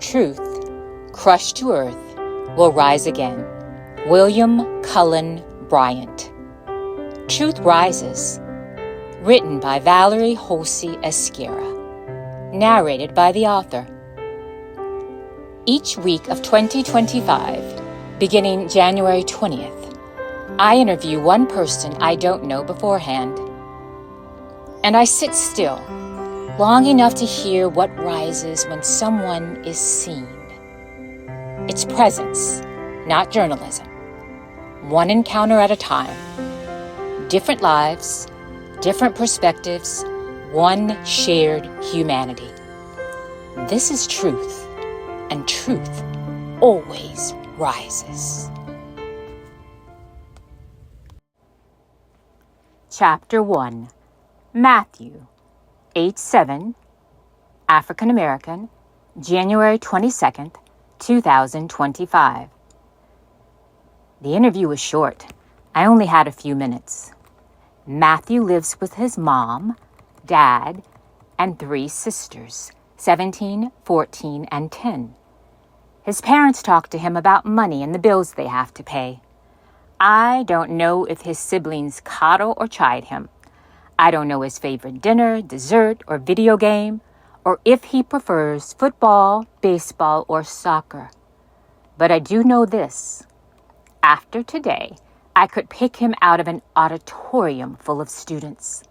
Truth, crushed to earth, will rise again. William Cullen Bryant. Truth Rises. Written by Valerie Holsey Esquera. Narrated by the author. Each week of 2025, beginning January 20th, I interview one person I don't know beforehand. And I sit still, long enough to hear what rises when someone is seen. It's presence, not journalism. One encounter at a time. Different lives, different perspectives, one shared humanity. This is truth, and truth always rises. Chapter 1. Matthew, age 7, African American, January 22nd, 2025. The interview was short. I only had a few minutes. Matthew lives with his mom, dad, and 3 sisters, 17, 14, and 10. His parents talk to him about money and the bills they have to pay. I don't know if his siblings coddle or chide him. I don't know his favorite dinner, dessert, or video game, or if he prefers football, baseball, or soccer. But I do know this. After today, I could pick him out of an auditorium full of students.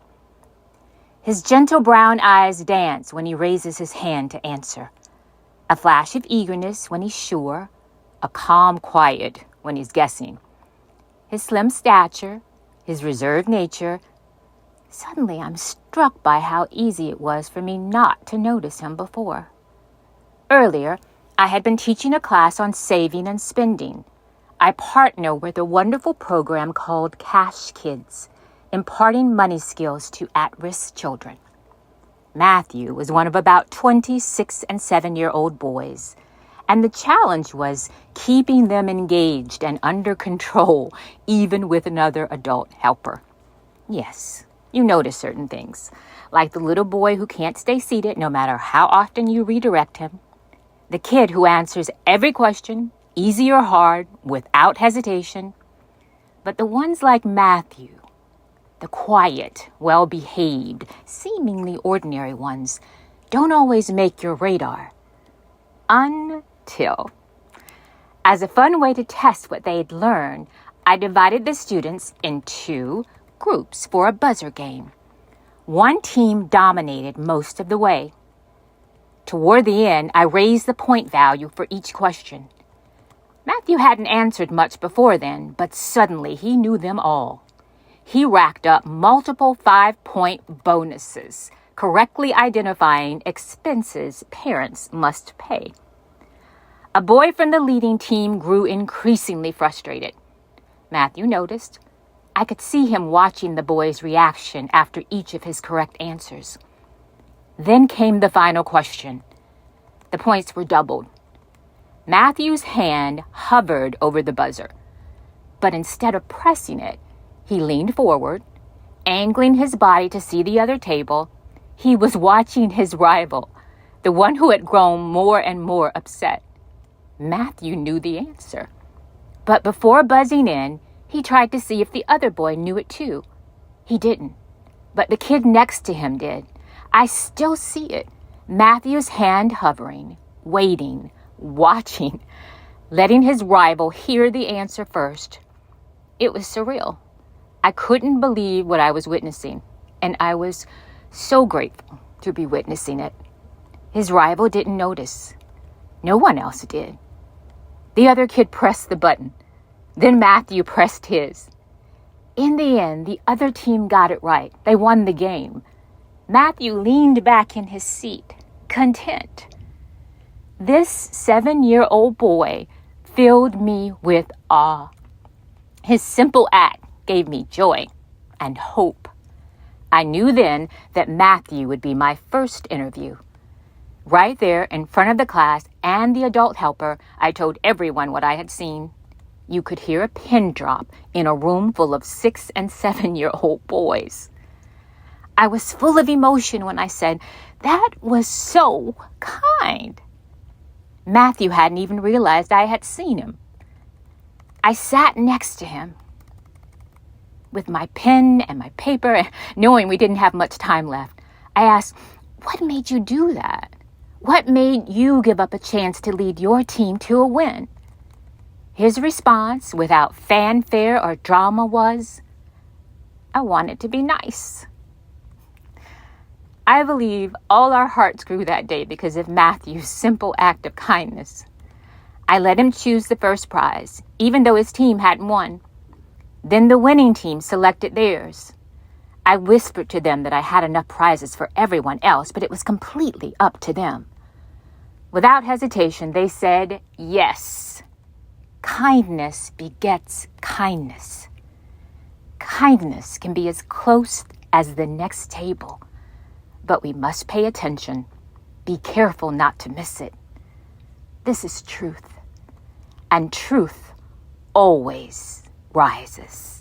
His gentle brown eyes dance when he raises his hand to answer. A flash of eagerness when he's sure, a calm quiet when he's guessing. His slim stature, his reserved nature. Suddenly, I'm struck by how easy it was for me not to notice him before. Earlier, I had been teaching a class on saving and spending. I partner with a wonderful program called Cash Kids, imparting money skills to at-risk children. Matthew was one of about 26 and 7-year-old boys, and the challenge was keeping them engaged and under control, even with another adult helper. Yes, you notice certain things, like the little boy who can't stay seated no matter how often you redirect him, the kid who answers every question, easy or hard, without hesitation. But the ones like Matthew, the quiet, well-behaved, seemingly ordinary ones, don't always make your radar. Until. As a fun way to test what they'd learned, I divided the students into groups for a buzzer game. One team dominated most of the way. Toward the end, I raised the point value for each question. Matthew hadn't answered much before then, but suddenly he knew them all. He racked up multiple 5-point bonuses, correctly identifying expenses parents must pay. A boy from the leading team grew increasingly frustrated. Matthew noticed. I could see him watching the boy's reaction after each of his correct answers. Then came the final question. The points were doubled. Matthew's hand hovered over the buzzer, but instead of pressing it, he leaned forward, angling his body to see the other table. He was watching his rival, the one who had grown more and more upset. Matthew knew the answer, but before buzzing in, he tried to see if the other boy knew it too. He didn't, but the kid next to him did. I still see it. Matthew's hand hovering, waiting, watching, letting his rival hear the answer first. It was surreal. I couldn't believe what I was witnessing, and I was so grateful to be witnessing it. His rival didn't notice. No one else did. The other kid pressed the button. Then Matthew pressed his. In the end, the other team got it right. They won the game. Matthew leaned back in his seat, content. This 7-year-old boy filled me with awe. His simple act gave me joy and hope. I knew then that Matthew would be my first interview. Right there in front of the class and the adult helper, I told everyone what I had seen. You could hear a pin drop in a room full of 6- and 7-year-old boys. I was full of emotion when I said, "That was so kind." Matthew hadn't even realized I had seen him. I sat next to him with my pen and my paper, knowing we didn't have much time left. I asked, "What made you do that? What made you give up a chance to lead your team to a win?" His response, without fanfare or drama, was, "I wanted to be nice." I believe all our hearts grew that day because of Matthew's simple act of kindness. I let him choose the first prize, even though his team hadn't won. Then the winning team selected theirs. I whispered to them that I had enough prizes for everyone else, but it was completely up to them. Without hesitation, they said yes. Kindness begets kindness. Kindness can be as close as the next table, but we must pay attention. Be careful not to miss it. This is truth, and truth always rises.